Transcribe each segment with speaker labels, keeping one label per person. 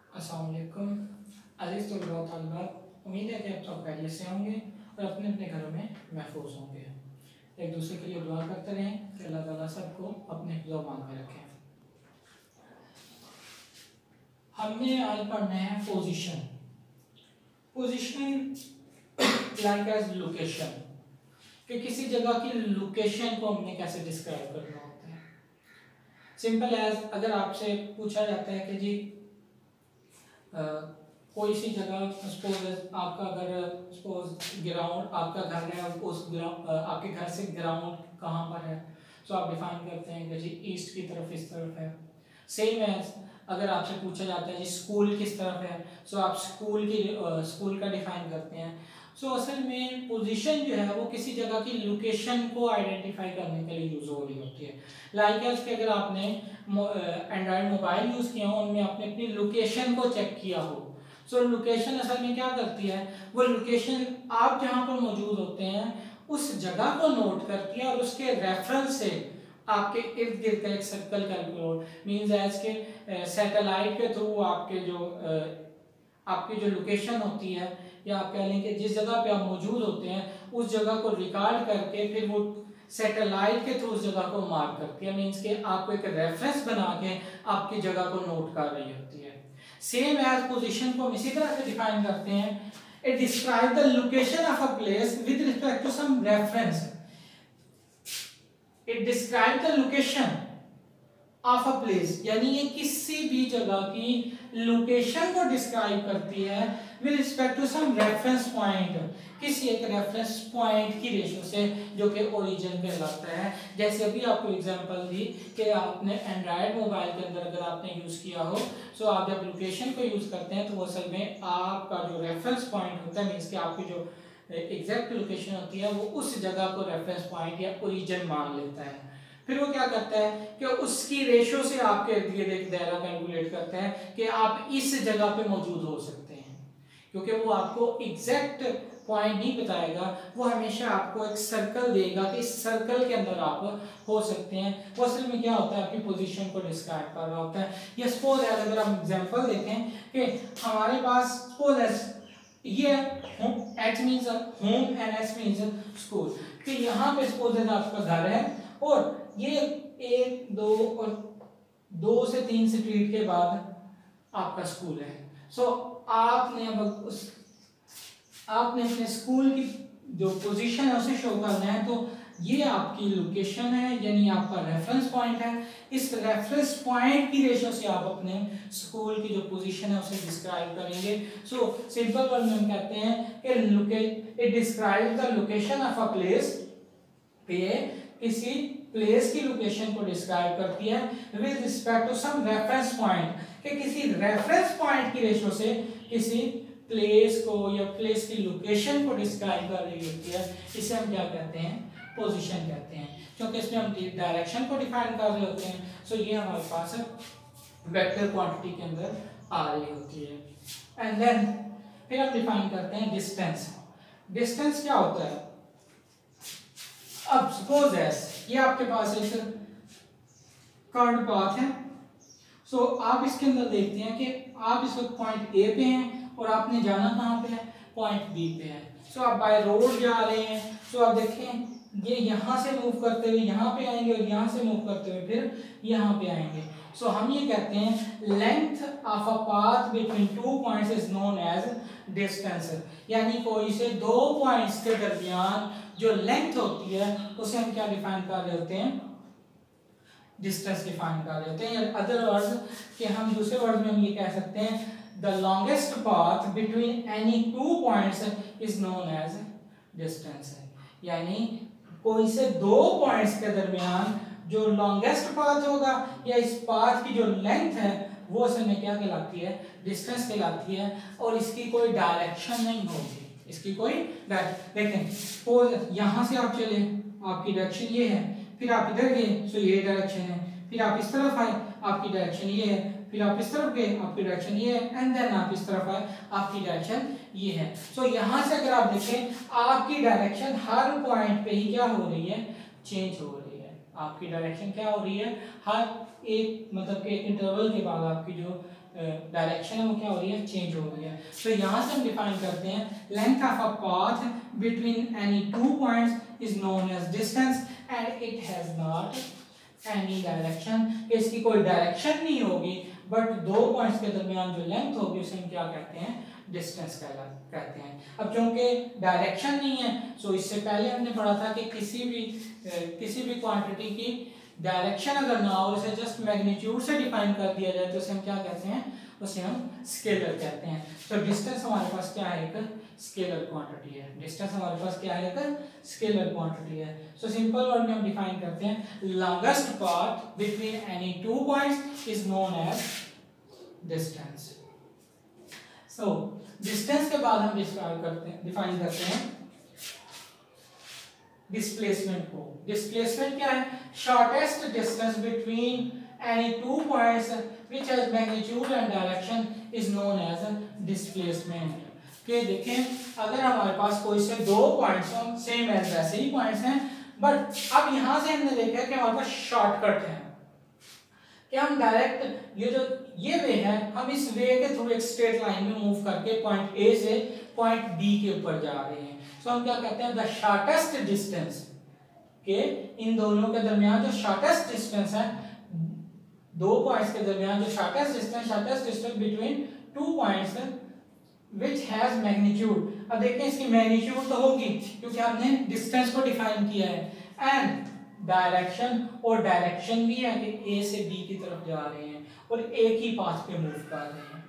Speaker 1: अस्सलाम वालेकुम अज़ीज़ तलबा व तालिबात, उम्मीद है कि आप सब खैरियत से होंगे और अपने अपने घरों में महफूज होंगे। एक दूसरे के लिए दुआ करते रहें कि अल्लाह ताला सबको अपने हिफ्ज़-ओ-अमान में रखें। हमने आज पढ़ना है position. Position like as location, कि किसी जगह की लोकेशन को हमने कैसे डिस्क्राइब करना होता है। सिंपल एज अगर आपसे पूछा जाता है कि जी कोई सी जगह सपोज आपका अगर सपोज ग्राउंड आपका घर है, उस ग्राउंड आपके घर से ग्राउंड कहाँ पर है, सो आप डिफाइन करते हैं कि जी ईस्ट की तरफ इस तरफ है। सेम एज अगर आपसे पूछा जाता है जी स्कूल किस तरफ है, सो आप स्कूल का डिफाइन करते हैं। सो असल में पोजीशन जो है वो किसी जगह की लोकेशन को आइडेंटिफाई करने के लिए यूज हो रही होती है। लाइक एज कि अगर आपने एंड्रॉयड मोबाइल यूज किया हो, उनमें आपने अपनी लोकेशन को चेक किया हो, सो लोकेशन असल में क्या करती है, वो लोकेशन आप जहां पर मौजूद होते हैं उस जगह को नोट करती है और उसके रेफरेंस से आपके इर्द गिर्द का एक सर्कल कैलकुलेट मींस एज के सैटेलाइट के थ्रू आपकी जो लोकेशन होती है, या आप कह लें कि जिस जगह पे आप मौजूद होते हैं उस जगह को रिकॉर्ड करके फिर वो सैटेलाइट के थ्रू उस जगह को मार्क करती है। मींस के आपको एक रेफरेंस बना के आपकी जगह को नोट कर रही होती है। सेम एज पोजीशन को हम इसी तरह से डिफाइन करते हैं, it describe the location of a place with respect to some reference. It describe the location of a place, यानी ये किसी भी जगह की लोकेशन को डिस्क्राइब करती है with respect to some reference point, किसी एक रेफरेंस पॉइंट की रेशो से जो कि ओरिजिन कहलाता है। जैसे अभी आपको एग्जांपल दी कि आपने एंड्रॉयड मोबाइल के अंदर अगर आपने यूज किया हो, सो आप जब लोकेशन को यूज करते हैं तो वो असल में आपका जो रेफरेंस पॉइंट होता है, मींस कि आपकी जो एग्जैक्ट लोकेशन होती है वो उस जगह को रेफरेंस पॉइंट या ओरिजिन मान लेता है। फिर वो क्या करता है कि उसकी रेशो से आपके इर्द गिर्द एक दायरा कैलकुलेट करता है कि आप इस जगह पे मौजूद हो सकते हैं, क्योंकि वो आपको एग्जैक्ट पॉइंट नहीं बताएगा, वो हमेशा आपको एक सर्कल देगा कि इस सर्कल के अंदर आप हो सकते हैं। वो असल में क्या होता है, आपकी पोजीशन को डिस्क्राइब कर रहा होता है। ये सपोज है, अगर हम एग्जांपल देखें कि हमारे पास सपोज है ये H means home and S means school, कि यहाँ पे सपोज है आपका घर है और ये 1 2 और 2 से 3 स्ट्रीट के बाद आपका स्कूल है। सो आपने अब आपने अपने स्कूल की जो पोजीशन है उसे शो करना है, तो ये आपकी लोकेशन है, यानी आपका रेफरेंस पॉइंट है। इस रेफरेंस पॉइंट की रेशो से आप अपने स्कूल की जो पोजीशन है उसे डिस्क्राइब करेंगे। सो सिंपल वर्ड में हम कहते हैं कि it describe the location of a place, किसी प्लेस की लोकेशन को डिस्क्राइब करती है with respect to some reference point, कि किसी रेफरेंस पॉइंट की रेशो से किसी प्लेस को या प्लेस की लोकेशन को डिस्क्राइब कर रही होती है। इसे हम क्या कहते हैं, पोजीशन कहते हैं, क्योंकि इसमें हम डायरेक्शन को डिफाइन कर रहे होते हैं। सो ये हमारे पास वेक्टर क्वांटिटी के अंदर आ रही होती है। एंड देन फिर हम डिफाइन करते हैं डिस्टेंस। डिस्टेंस क्या होता है, अब सपोज है ये आपके पास एक कर्व पाथ है। सो आप इसके अंदर देखते हैं कि आप इस वक्त पॉइंट ए पे हैं और आपने जाना कहाँ पे है, पॉइंट बी पे है। सो आप बाय रोड जा रहे हैं, सो आप देखें ये यहाँ से मूव करते हुए यहाँ पे आएंगे और यहाँ से मूव करते हुए फिर यहाँ पे आएंगे। सो हम ये कहते हैं length of a path between 2 points is known as distance, यानी कोई से 2 पॉइंट्स के दरमियान जो लेंथ होती है उसे हम क्या डिफाइन कर रहे होते हैं, डिस्टेंस डिफाइन कर रहे होते हैं। या अदर वर्ड कि हम दूसरे वर्ड में हम ये कह सकते हैं the longest path between any 2 points is known as distance, यानी कोई से 2 पॉइंट्स के दरमियान जो लॉन्गेस्ट पाथ होगा या इस पाथ की जो लेंथ है वो असल में क्या कहलाती है, डिस्टेंस कहलाती है। और इसकी कोई डायरेक्शन नहीं होगी, इसकी कोई देखें सपोज यहाँ से आप चले, आपकी डायरेक्शन ये है, फिर आप इधर गए सो ये डायरेक्शन है, फिर आप इस तरफ आए आपकी डायरेक्शन ये है, फिर आप इस तरफ गए आपकी डायरेक्शन ये है, एंड देन आप इस तरफ आए आपकी डायरेक्शन ये है। सो यहाँ से अगर आप देखें आपकी डायरेक्शन हर पॉइंट पे ही क्या हो रही है, चेंज हो रही है। आपकी डायरेक्शन क्या हो रही है, हर एक मतलब के इंटरवल के बाद आपकी जो डायरेक्शन है वो क्या हो रही है, चेंज हो रही है। तो यहाँ से हम डिफाइन करते हैं length of a path between any two points is known as distance and it has not any direction. इसकी कोई डायरेक्शन नहीं होगी, बट दो पॉइंट्स के दरमियान जो लेंथ होगी उसे हम क्या कहते हैं, डिस्टेंस कहते हैं। अब क्योंकि डायरेक्शन नहीं है, सो इससे पहले हमने पढ़ा था कि किसी भी क्वांटिटी की डायरेक्शन अगर ना हो, उसे जस्ट मैग्नीट्यूड से डिफाइन कर दिया जाए तो उसे हम क्या कहते हैं, उसे हम स्केलर कहते हैं। तो डिस्टेंस हमारे पास क्या है, एक स्केलर क्वांटिटी है। डिस्टेंस हमारे पास क्या है, एक स्केलर क्वांटिटी है। सो सिंपल वर्ड में हम डिफाइन करते हैं longest path between any two points is known as distance. So distance के बाद हम डिफाइन करते हैं डिस्प्लेसमेंट को। डिस्प्लेसमेंट क्या है, shortest distance between any two points which has magnitude and direction is known as displacement. कि देखें अगर हमारे पास कोई से दो पॉइंट्स हो, सेम एज वैसे ही पॉइंट्स हैं, बट अब यहां से हमने देखा कि हमारे पास शॉर्टकट है कि हम डायरेक्ट ये वे है, हम इस वे के थ्रू एक स्ट्रेट लाइन में मूव करके पॉइंट ए से पॉइंट बी के ऊपर जा रहे हैं। सो हम क्या कहते हैं, द शॉर्टेस्ट डिस्टेंस, के इन दोनों के दरमियान जो शॉर्टेस्ट डिस्टेंस है, दो पॉइंट्स के दरमियान जो shortest distance between two points which has magnitude. अब देखते हैं इसकी मैग्नीट्यूड तो होगी क्योंकि हमने डिस्टेंस को डिफाइन किया है, एंड डायरेक्शन, और डायरेक्शन भी है कि ए से बी की तरफ जा रहे हैं और एक ही पाथ पे मूव कर रहे हैं।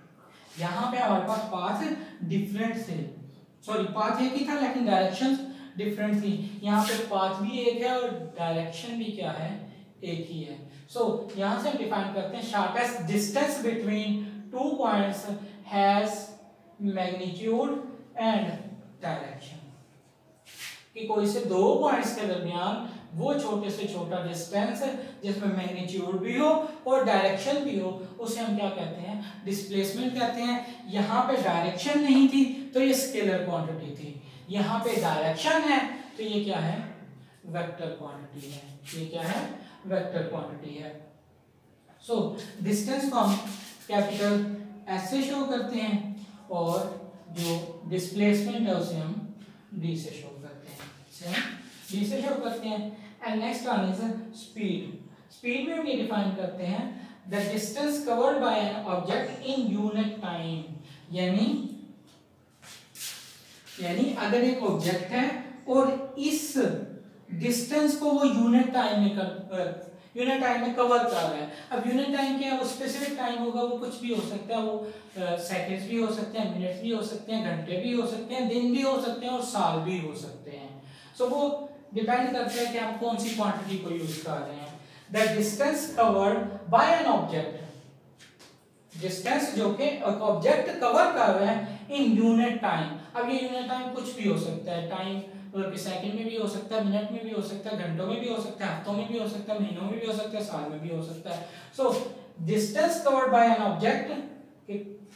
Speaker 1: यहाँ पे हमारे पास पाथ डिफरेंट थे, सॉरी पाथ एक ही था लेकिन डायरेक्शन डिफरेंट थी। यहाँ पे पाथ भी एक है और डायरेक्शन भी क्या है, एक ही है। सो यहाँ से हम डिफाइन करते हैं shortest distance between two points has magnitude and direction. कि कोई से दो पॉइंट्स के दरमियान वो छोटे से छोटा डिस्टेंस जिसमें मैग्नीट्यूड भी हो और डायरेक्शन भी हो, उसे हम क्या कहते हैं, डिस्प्लेसमेंट कहते हैं। यहाँ पे डायरेक्शन नहीं थी तो ये स्केलर क्वांटिटी थी, यहाँ पे डायरेक्शन है तो ये क्या है, वेक्टर क्वांटिटी है। ये क्या है, वेक्टर क्वांटिटी है। सो डिस्टेंस को हम कैपिटल एस से शो करते हैं और जो डिस्प्लेसमेंट है उसे हम डी से शो करते हैं, डी से शो करते हैं। And next one is speed. Speed में हम ये डिफाइन करते हैं the distance covered by an object in unit time. यानी अगर एक ऑब्जेक्ट है और इस डिस्टेंस को वो यूनिट टाइम में कवर कर रहा है। अब यूनिट टाइम क्या है, वो स्पेसिफिक टाइम होगा, वो कुछ भी हो सकता है, वो सेकंड्स भी हो सकते हैं, मिनट्स भी हो सकते हैं, घंटे भी हो सकते हैं, दिन भी हो सकते हैं और साल भी हो सकते हैं। सो वो डिपेंड करता है कि आप कौन सी क्वांटिटी को यूज कर रहे हैं। The distance covered by an object, distance जो कि एक ऑब्जेक्ट कवर कर रहा है इन यूनिट टाइम। अब ये यूनिट टाइम कुछ भी हो सकता है, टाइम मतलब सेकंड में भी हो सकता है, मिनट में भी हो सकता है, घंटों में भी हो सकता है, हफ्तों में भी हो सकता है, महीनों में भी हो सकता है, साल में भी हो सकता है। So distance covered by an object,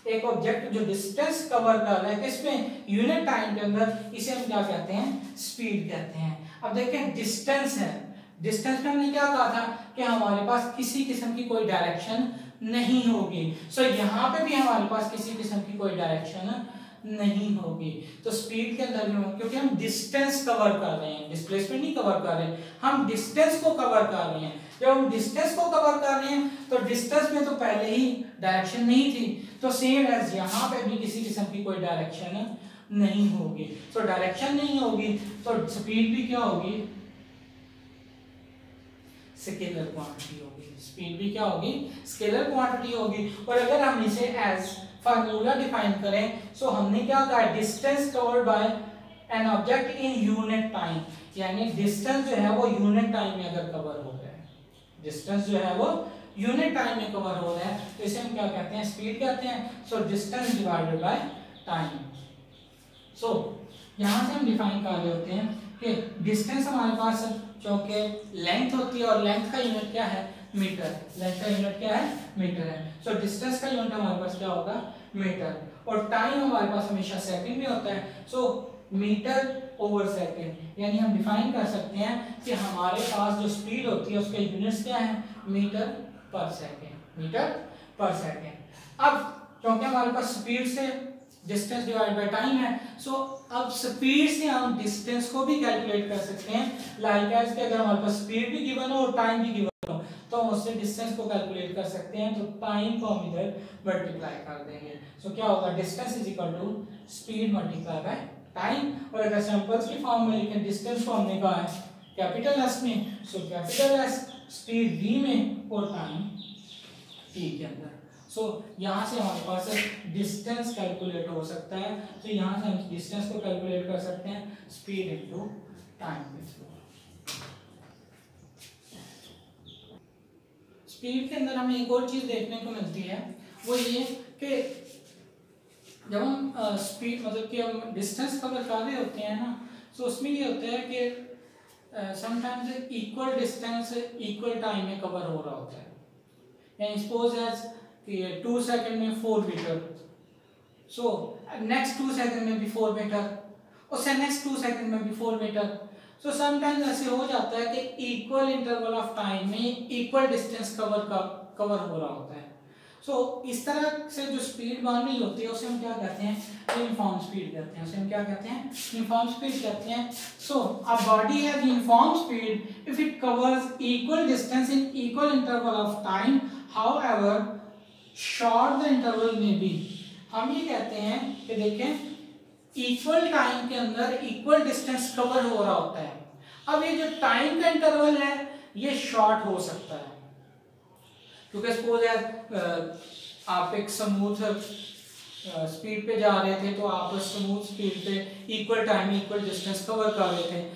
Speaker 1: एक ऑब्जेक्ट जो डिस्टेंस कवर कर रहा है किसमें, यूनिट टाइम के अंदर, इसे हम क्या कहते हैं, स्पीड कहते हैं। अब देखें डिस्टेंस है, डिस्टेंस में हमने क्या कहा था कि हमारे पास किसी किस्म की कोई डायरेक्शन नहीं होगी। सो यहाँ पे भी हमारे पास किसी किस्म की कोई डायरेक्शन नहीं होगी। तो स्पीड के अंदर भी, क्योंकि हम डिस्टेंस कवर कर रहे हैं, डिस्प्लेसमेंट नहीं कवर कर रहे हैं, हम डिस्टेंस को कवर कर रहे हैं। जब हम डिस्टेंस को कवर कर रहे हैं तो डिस्टेंस में तो पहले ही डायरेक्शन नहीं थी, तो सेम एज यहाँ पे भी किसी किस्म की कोई डायरेक्शन नहीं होगी। तो डायरेक्शन नहीं होगी तो स्पीड भी क्या होगी, स्केलर क्वांटिटी होगी। स्पीड भी क्या होगी, स्केलर क्वांटिटी होगी। और अगर हम इसे एज फार्मूला डिफाइन करें, सो हमने क्या कहा, distance covered by an object in unit time. यानी डिस्टेंस जो है वो यूनिट टाइम में अगर कवर हो रहा है, डिस्टेंस जो है वो यूनिट टाइम में कवर हो रहा है, तो इसे हम क्या कहते हैं, स्पीड कहते हैं। So distance divided by time. So यहां से हम डिफाइन कर रहे होते हैं कि डिस्टेंस हमारे पास क्योंकि लेंथ होती है और लेंथ का यूनिट क्या है, मीटर। लेंथ का यूनिट क्या है, मीटर है। सो डिस्टेंस का यूनिट हमारे पास क्या होगा, मीटर। और टाइम हमारे पास हमेशा सेकंड में होता है। सो मीटर ओवर सेकंड, यानी हम डिफाइन कर सकते हैं कि हमारे पास जो स्पीड होती है उसके यूनिट्स क्या है, मीटर पर सेकंड, मीटर पर सेकंड। अब क्योंकि हमारे पास स्पीड से डिस्टेंस डिवाइड बाय टाइम है, सो अब स्पीड से हम डिस्टेंस को भी कैलकुलेट कर सकते हैं। लाइक एज कि अगर हमारे पास स्पीड भी गिवन हो और टाइम भी गिवन हो तो हम उससे डिस्टेंस को कैलकुलेट कर सकते हैं। तो टाइम को हम इधर मल्टीप्लाई कर देंगे। सो क्या होगा, distance is equal to speed multiply by time. और अगर सैंपल्स की फॉर्म में लिखें, डिस्टेंस को हमने कहा है कैपिटल एस में, so capital S speed v में और टाइम t के अंदर। सो यहाँ से हमारे पास डिस्टेंस कैलकुलेट हो सकता है। तो यहाँ से हम डिस्टेंस को कैलकुलेट कर सकते हैं स्पीड इनटू टाइम के थ्रू। स्पीड के अंदर हमें एक और चीज देखने को मिलती है, वो ये कि जब हम स्पीड मतलब कि हम डिस्टेंस कवर कर रहे होते हैं ना, तो उसमें ये होता है कि sometimes equal distance equal time में कवर हो रहा होता है। यानी सपोज एज कि 2 सेकंड में 4 मीटर, सो नेक्स्ट 2 सेकंड में भी 4 मीटर, उससे नेक्स्ट 2 सेकंड में भी 4 मीटर। सो समटाइम्स ऐसे हो जाता है कि इक्वल इंटरवल ऑफ टाइम में इक्वल डिस्टेंस कवर हो रहा होता है। सो इस तरह से जो स्पीड बन रही होती है उसे हम क्या कहते हैं, यूनिफॉर्म स्पीड कहते हैं। उसे हम क्या कहते हैं, यूनिफॉर्म स्पीड कहते हैं। So a body has uniform speed if it covers equal distance in equal interval of time, however short the interval में बी। हम ये कहते हैं कि देखें इक्वल टाइम के अंदर इक्वल डिस्टेंस कवर हो रहा होता है। अब ये जो टाइम का इंटरवल है ये शॉर्ट हो सकता है, क्योंकि सपोज आप एक स्मूथ स्पीड पे जा रहे थे तो आप स्मूथ स्पीड पे equal time equal distance cover कर रहे थे,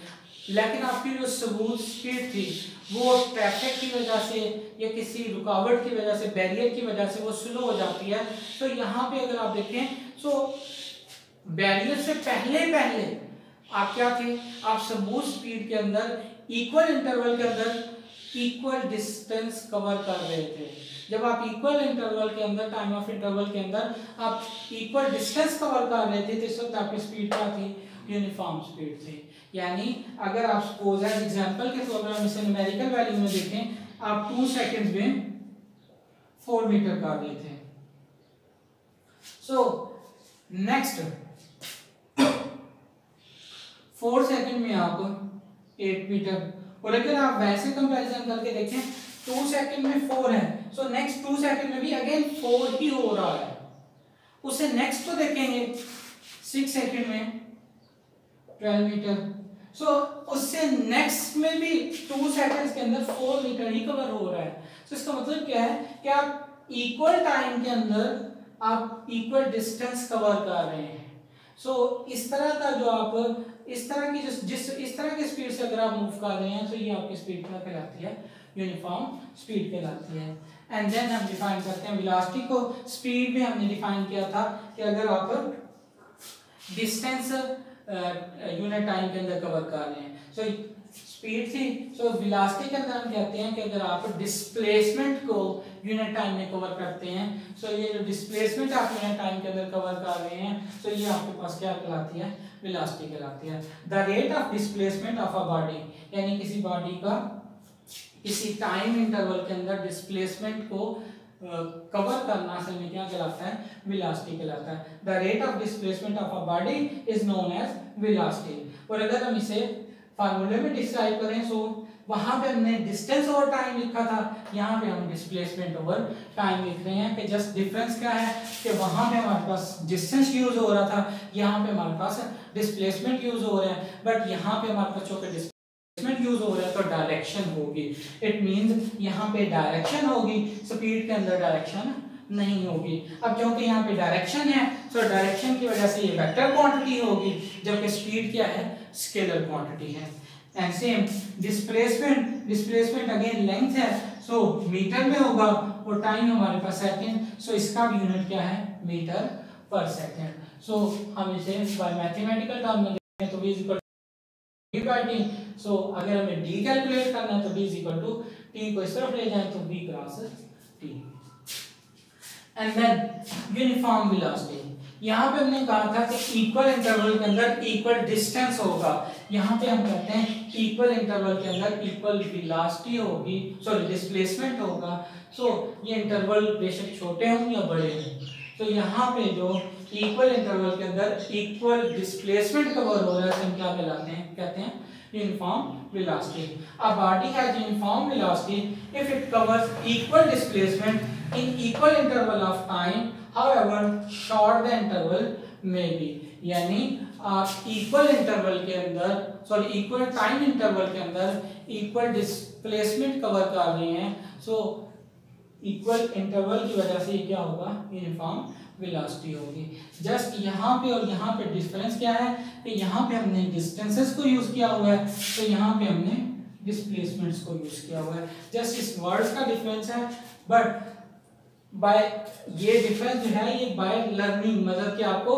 Speaker 1: लेकिन आपकी जो स्मूथ स्पीड थी वो ट्रैफिक की वजह से या किसी रुकावट की वजह से, बैरियर की वजह से वो स्लो हो जाती है। तो यहाँ पे अगर आप देखें तो बैरियर से पहले आप क्या थे, आप स्मूथ स्पीड के अंदर इक्वल इंटरवल के अंदर इक्वल डिस्टेंस कवर कर रहे थे। जब आप इक्वल इंटरवल के अंदर, टाइम ऑफ इंटरवल के अंदर आप इक्वल डिस्टेंस कवर कर रहे थे तो इस वक्त आपकी स्पीड क्या थी, यूनिफॉर्म स्पीड थी। यानी अगर आप सपोज एज एग्जांपल के तौर पर हम इसे न्यूमेरिकल वैल्यू में देखें, आप 2 सेकंड्स में 4 मीटर कर रहे थे। सो नेक्स्ट 4 सेकंड में आप 8 मीटर, और अगर आप वैसे कंपैरिजन करके देखें 2 सेकंड में 4 है, सो नेक्स्ट 2 सेकंड में भी अगेन 4 ही हो रहा है। उसे नेक्स्ट को देखेंगे 6 सेकंड में 12 मीटर, सो उससे नेक्स्ट में भी 2 सेकंड्स के अंदर 4 मीटर ही कवर हो रहा है। सो इसका मतलब क्या है कि आप इक्वल टाइम के अंदर आप इक्वल डिस्टेंस कवर कर रहे हैं। सो इस तरह का जो आप इस तरह की इस तरह की स्पीड से अगर आप मूव कर रहे हैं तो ये आपकी स्पीड क्या कहलाती है, यूनिफॉर्म स्पीड कहलाती है। एंड देन हम डिफाइन करते हैं वेलोसिटी को। स्पीड में हमने डिफाइन किया था कि अगर आप डिस्टेंस यूनिट टाइम के अंदर कवर कर रहे हैं, सो स्पीड थी। सो वेलोसिटी के अंदर हम कहते हैं कि अगर आप डिस्प्लेसमेंट को यूनिट टाइम में कवर करते हैं, सो ये जो डिस्प्लेसमेंट आप यूनिट टाइम के अंदर कवर कर रहे हैं, सो ये आपके पास क्या कहलाती है, वेलोसिटी कहलाती है। The rate of displacement of a body, यानी किसी बॉडी का किसी टाइम इंटरवल के अंदर डिस्प्लेसमेंट को कवर करना असल में क्या कहलाता है, वेलोसिटी कहलाता है। The rate of displacement of a body is known as velocity. और अगर हम इसे फार्मूले में डिस्क्राइब करें, सो वहां पे हमने डिस्टेंस ओवर टाइम लिखा था, यहाँ पे हम डिस्प्लेसमेंट ओवर टाइम लिख रहे हैं। कि जस्ट डिफरेंस क्या है कि वहां पे हमारे पास डिस्टेंस यूज हो रहा था, यहाँ पे हमारे पास डिस्प्लेसमेंट यूज हो रहा है, बट यहाँ पे हमारे पास चूंकि डिस्प्लेसमेंट यूज हो रहा है तो डायरेक्शन होगी। इट मींस यहाँ पे डायरेक्शन होगी, स्पीड के अंदर डायरेक्शन नहीं होगी। अब क्योंकि यहाँ पे डायरेक्शन है, तो डायरेक्शन की वजह से ये वेक्टर क्वांटिटी होगी, जबकि स्पीड क्या है, स्केलर क्वांटिटी है। And same displacement again length है, सो मीटर में होगा, और टाइम हमारे पास सेकंड, सो इसका भी यूनिट क्या है, मीटर पर सेकंड। सो हम इसे बाय मैथमेटिकल टर्म में देखें तो v equal to d by t। So अगर हमें d कैलकुलेट करना है तो v इक्वल टू t को इस तरफ ले जाएं तो v cross t। And then uniform velocity, यहाँ पे हमने कहा था कि इक्वल इंटरवल के अंदर इक्वल डिस्टेंस होगा, यहाँ पे हम कहते हैं इक्वल इंटरवल के अंदर इक्वल वेलोसिटी होगी, सॉरी डिस्प्लेसमेंट होगा। सो ये इंटरवल बेशक छोटे हों या बड़े हों, तो यहाँ पे जो इक्वल इंटरवल के अंदर इक्वल डिस्प्लेसमेंट कवर हो रहा है हम क्या कहलाते हैं, कहते हैं uniform velocity. A body has uniform velocity if it covers equal displacement in equal interval of time, however short the interval may be. यानी आप इक्वल इंटरवल के अंदर, सॉरी इक्वल टाइम इंटरवल के अंदर इक्वल डिस्प्लेसमेंट कवर कर रहे हैं, so equal interval की वजह से क्या होगा, यूनिफॉर्म वेलोसिटी होगी। जस्ट यहाँ पे और यहाँ पे डिफरेंस क्या है कि यहाँ पे हमने डिस्टेंसेस को यूज किया हुआ है, तो यहाँ पे हमने डिस्प्लेसमेंट्स को यूज किया हुआ है। जस्ट इस वर्ड्स का डिफरेंस है, बट बाय ये डिफरेंस जो है ये बाय लर्निंग, मतलब कि आपको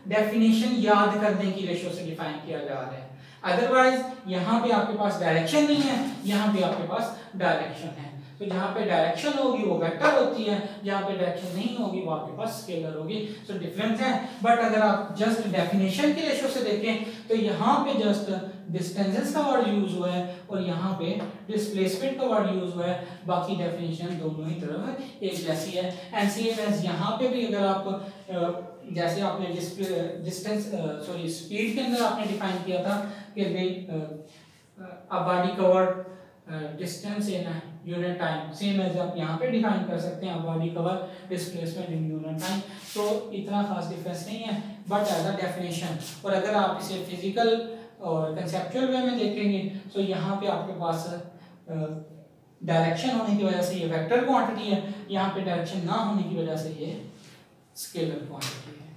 Speaker 1: डेफिनेशन याद करने की रेशो से डिफाइन किया जा रहा है। अदरवाइज यहाँ पे आपके पास डायरेक्शन नहीं है, यहाँ पे आपके पास डायरेक्शन है। तो जहाँ पे डायरेक्शन होगी वो वेक्टर होती है, जहाँ पे डायरेक्शन नहीं होगी वो आपके पास स्केलर होगी। सो डिफरेंस है, बट अगर आप जस्ट डेफिनेशन की रेशो से देखें तो यहाँ पे जस्ट डिस्टेंसेस का वर्ड यूज हुआ है और यहाँ पे डिस्प्लेसमेंट का वर्ड यूज हुआ है, बाकी डेफिनेशन दोनों ही तरफ एक जैसी है। एंड सेम एज यहाँ पे भी अगर आप जैसे आपने डिस्टेंस सॉरी स्पीड के अंदर आपने डिफाइन किया था कि a body covered distance in unit time, same as आप यहाँ पे डिफाइन कर सकते हैं body cover displacement in unit time. तो इतना खास डिफरेंस नहीं है, बट एज अ डेफिनेशन। और अगर आप इसे फिजिकल और कंसेप्चुअल वे में देखेंगे तो यहाँ पे आपके पास डायरेक्शन होने की वजह से ये वेक्टर क्वांटिटी है, यहाँ पे डायरेक्शन ना होने की वजह से ये स्केलर क्वांटिटी है।